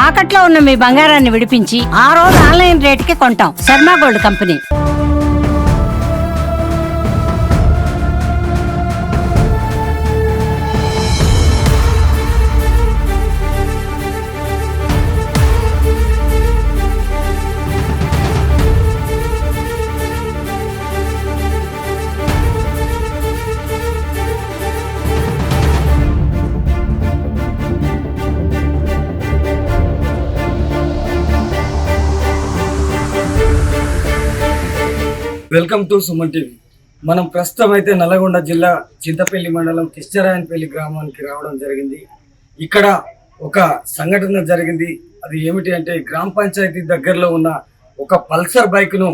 తాకట్లో ఉన్న మీ బంగారాన్ని విడిపించి ఆ రోజు ఆన్లైన్ రేటుకి కొంటాం. Sharma gold company. Welcome to Suman TV. మనం ప్రస్తుతం అయితే నల్లగొండ జిల్లా చింతపల్లి మండలం కిష్టరాయనపల్లి గ్రామానికి రావడం జరిగింది. ఇక్కడ ఒక సంఘటన జరిగింది. అది ఏమిటి అంటే గ్రామ పంచాయతీ దగ్గరలో ఉన్న ఒక పల్సర్ బైక్ను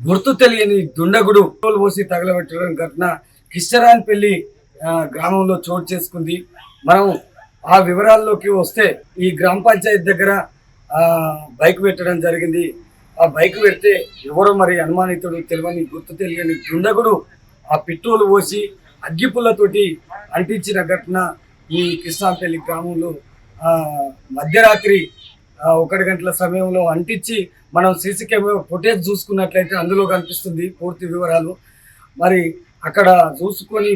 గుర్తు తెలియని దుండగుడు పెట్రోల్ పోసి తగలబెట్టడం ఘటన కిష్టరాయనపల్లి గ్రామంలో చోటు చేసుకుంది. మనం ఆ వివరాల్లోకి వస్తే ఈ గ్రామ పంచాయతీ దగ్గర బైక్ పెట్టడం జరిగింది. ఆ బైక్ పెడితే ఎవరో మరి అనుమానితుడు తెలియని గుర్తు తెలియని దుండగుడు ఆ పెట్రోల్ పోసి అగ్గిపుల్లతోటి అంటించిన ఘటన ఈ కృష్ణాపల్లి గ్రామంలో మధ్యరాత్రి 1 గంటల సమయంలో అంటించి మనం సీసీ కెమెరా ఫుటేజ్ చూసుకున్నట్లయితే అందులో కనిపిస్తుంది పూర్తి వివరాలు. మరి అక్కడ చూసుకొని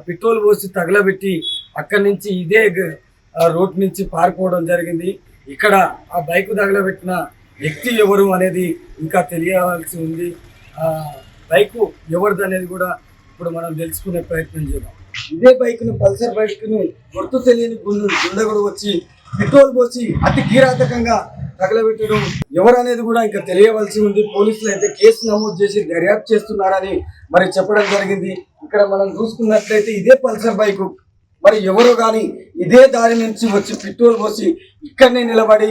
పెట్రోల్ పోసి తగలబెట్టి అక్కడి నుంచి ఇదే రోడ్ నుంచి పారిపోవడం జరిగింది. ఇక్కడ ఆ బైక్ తగలబెట్టిన వ్యక్తి ఎవరు అనేది ఇంకా తెలియాల్సి ఉంది. బైక్ ఎవరిది అనేది కూడా ఇప్పుడు మనం తెలుసుకునే ప్రయత్నం చేద్దాం. ఇదే బైక్ను పల్సర్ బైక్ను గుర్తు తెలియని గుండెగుడు వచ్చి పెట్రోల్ పోసి అతి కిరాతకంగా తగలబెట్టడం ఎవరు అనేది కూడా ఇంకా తెలియవలసి ఉంది. పోలీసులు అయితే కేసు నమోదు చేసి దర్యాప్తు చేస్తున్నారని మరి చెప్పడం జరిగింది. ఇక్కడ మనం చూసుకున్నట్లయితే ఇదే పల్సర్ బైక్ మరి ఎవరు కానీ ఇదే దారి నుంచి వచ్చి పెట్రోల్ పోసి ఇక్కడనే నిలబడి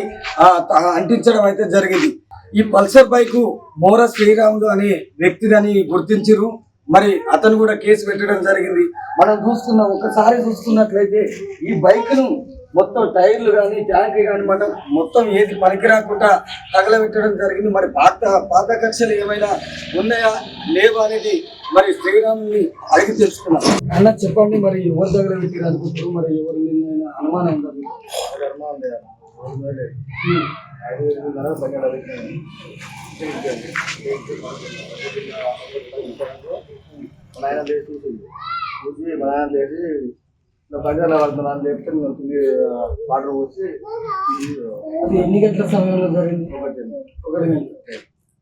అంటించడం అయితే జరిగింది. ఈ పల్సర్ బైకు మోర శ్రీరాములు అనే వ్యక్తిదని గుర్తించారు. మరి అతను కూడా కేసు పెట్టడం జరిగింది. మనం ఒకసారి చూసుకున్నట్లయితే ఈ బైక్ను మొత్తం టైర్లు కానీ ట్యాంక్ కానీ మనం మొత్తం ఏది పనికిరాకుండా తగలబెట్టడం జరిగింది. మరి పాత కక్షలు ఏమైనా ఉన్నాయా లేవా అనేది మరి శ్రీరాముని అడిగి తెలుసుకున్నాం. అన్న చెప్పండి, మరి ఎవరి దగ్గర పెట్టారు అనుకుంటారు? మరి ఎవరి మీద అనుమానం ఉందా? బంగాళ పడుతున్నాను చెప్తే వాటర్ పోసి అది ఎన్ని గంటల సమయంలో జరిగింది? 1 గంట.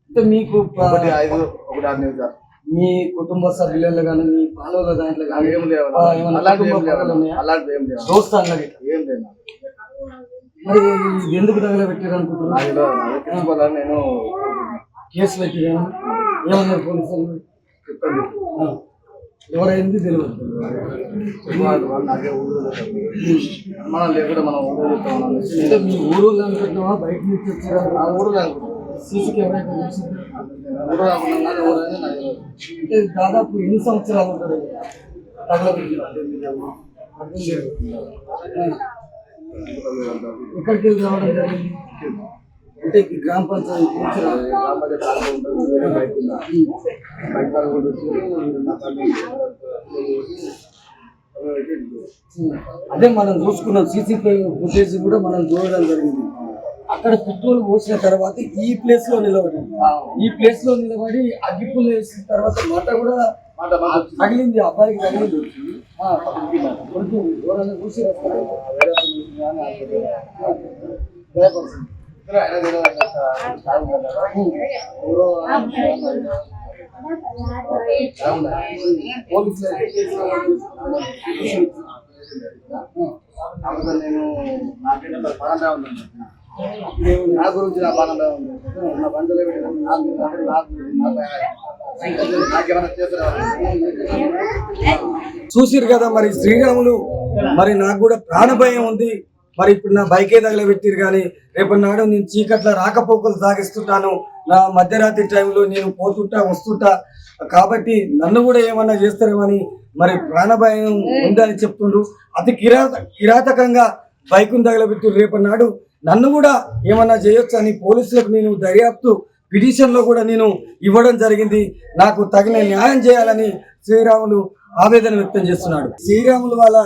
అంటే మీకు 1-6 నిమిషాలు మీ కుటుంబ సభ్యులలో కానీ మీ పాలన దాంట్లో కానీ ఏం లేవు. దోస్తాను ఏం లేదు. మరి ఎందుకు తగలబెట్టారు అనుకుంటున్నారు? నేను కేసు పెట్టాను ఏమన్నారు పోలీసులు? చెప్పండి ఎవరైంది తెలియదు. నాకే ఊరు మనం లేకుండా మనం ఊరు చెప్తాం. అంటే మీ ఊరు అనుకుంటున్నావా బయట నుంచి వచ్చారా? ఆ ఊరు అనుకుంటున్నాం. సీసీ కెమెరా తెలిసింది ఊరు అనుకుంటున్నాను. ఊరైనా నాకు అంటే దాదాపు ఎన్ని సంవత్సరాలు ఉంటారు తగలబెట్టి? ఎక్కడికి వెళ్ళి రావడం జరిగింది? అంటే గ్రామ పంచాయతీ అదే మనం చూసుకున్నాం. సీసీ ఫుటేజ్ కూడా మనం చూడడం జరిగింది. అక్కడ పెట్రోల్ పోసిన తర్వాత ఈ ప్లేస్ లో నిలబడి అగ్గిపుల్ల వేసిన తర్వాత మాట కూడా తగిలింది. అబ్బాయికి తగిలింది. ఎవరైనా చూసి భయపడుతుంది. నేను నా గురించి నా బాగా ఉంది. నా బంధువులు చూసిరు కదా మరి శ్రీరాములు. మరి నాకు కూడా ప్రాణ భయం ఉంది. మరి ఇప్పుడు నా బైకే తగలబెట్టిరు కానీ రేపటి నాడు నేను చీకట్ల రాకపోకలు సాగిస్తుంటాను. నా మధ్యరాత్రి టైంలో నేను పోతుంటా వస్తుంటా కాబట్టి నన్ను కూడా ఏమన్నా చేస్తారేమని మరి ప్రాణభయం ఉందని చెప్తుండ్రు. అతి కిరాతకంగా బైకును తగలబెట్టిరు. రేపటి నాడు నన్ను కూడా ఏమన్నా చేయొచ్చు అని పోలీసులకు నేను దర్యాప్తు పిటిషన్లో కూడా నేను ఇవ్వడం జరిగింది. నాకు తగిన న్యాయం చేయాలని శ్రీరాములు ఆవేదన వ్యక్తం చేస్తున్నాడు. శ్రీరాములు వాళ్ళ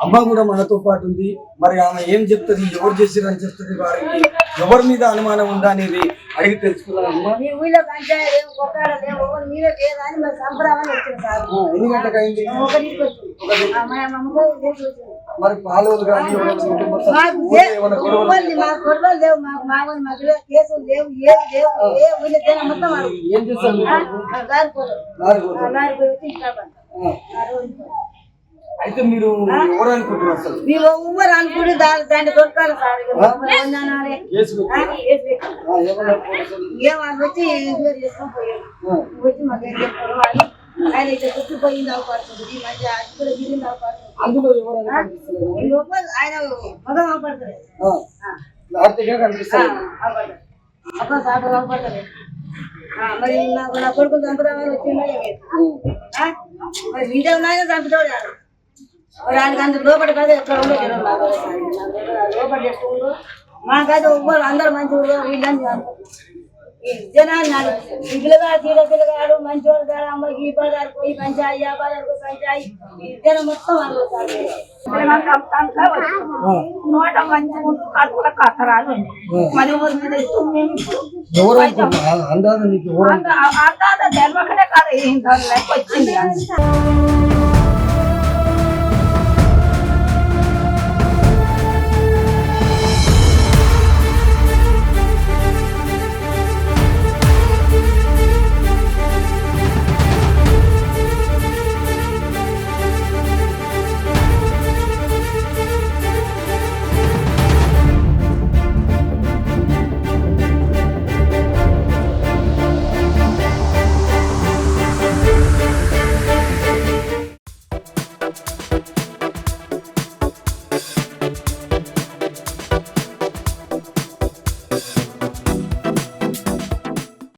అమ్మ కూడా మనతో పాటు ఉంది. మరి ఆమె ఏం చెప్తుంది, ఎవరు చేసిరని చెప్తుంది, వారికి ఎవరి మీద అనుమానం ఉందా అనేది అడిగి తెలుసుకున్నాను. అమ్మ మీ ఊళ్ళో పంచాయతీ లేవు, కొట్టాడ లేవు, ఎవరు మీరే లేదని మరి సంబరామని వచ్చిన సార్. ఎన్ని గంటలకు అయింది? ఒకటికి వచ్చింది. మా అమ్మకు చేసి వచ్చింది. మరి పాలు కానీ మాకు మాకు గొడవలు లేవు, మాకు మామూలు మాకు లేవు, కేసులు లేవు, ఏవి లేవు, ఏ ఊళ్ళో తేనా మొత్తం వాడు ఏం చేస్తారు? గారిపోయి వచ్చి ఇంకా అయితే మీరు ఎవరు అనుకుంటున్నారు అసలు? మేము ఊరు అనుకుంటే దాన్ని దొరకాలి సార్. ఏమని వచ్చి ఎంక్వైరీ చేసుకొని పోయాడు. వచ్చి మాకు ఏం చెప్పారు వాళ్ళు, ఆయన ఇట్లా గుర్తుపోయింది అవపడుతుంది, మంచిగా అక్కడ గిరింది అవపడుతుంది. అందులో ఎవరు ఆయన మగం అవపడతలేదు, ఆర్థికంగా కనిపిస్తారు. అబ్బా సార్ అవపడతలేదు. మరి నాకు నా కొడుకులు చంపుదామని వచ్చిందా మరి ఇంట్లో ఉన్నాయని చంపుతాడు. మరి ఆయనకి అందరు లోపల కాదు ఎక్కడ ఉండో జనం లోపల చేసుకుంటూ మాకైతే ఒవ్వరు అందరూ మంచిగా వీళ్ళని ఈ జనాన్ని ఈ పిల్లగాడు పిల్లగాడు మంచివాడు కాదు, అమ్మకి ఈ బజార్కు ఈ పంచాయి, ఆ బజార్కు పంచాయి, ఈ జనం మొత్తం అనుకుంటారు. నోట మంచిగా ఉంటూ కడుపుల కట్టరాలు మరి ఊరి మీద ఎవరు అనుకుంటున్నారు? అందాజ నీకు ఎవరు అంతా తెలవకనే కాదు వచ్చింది.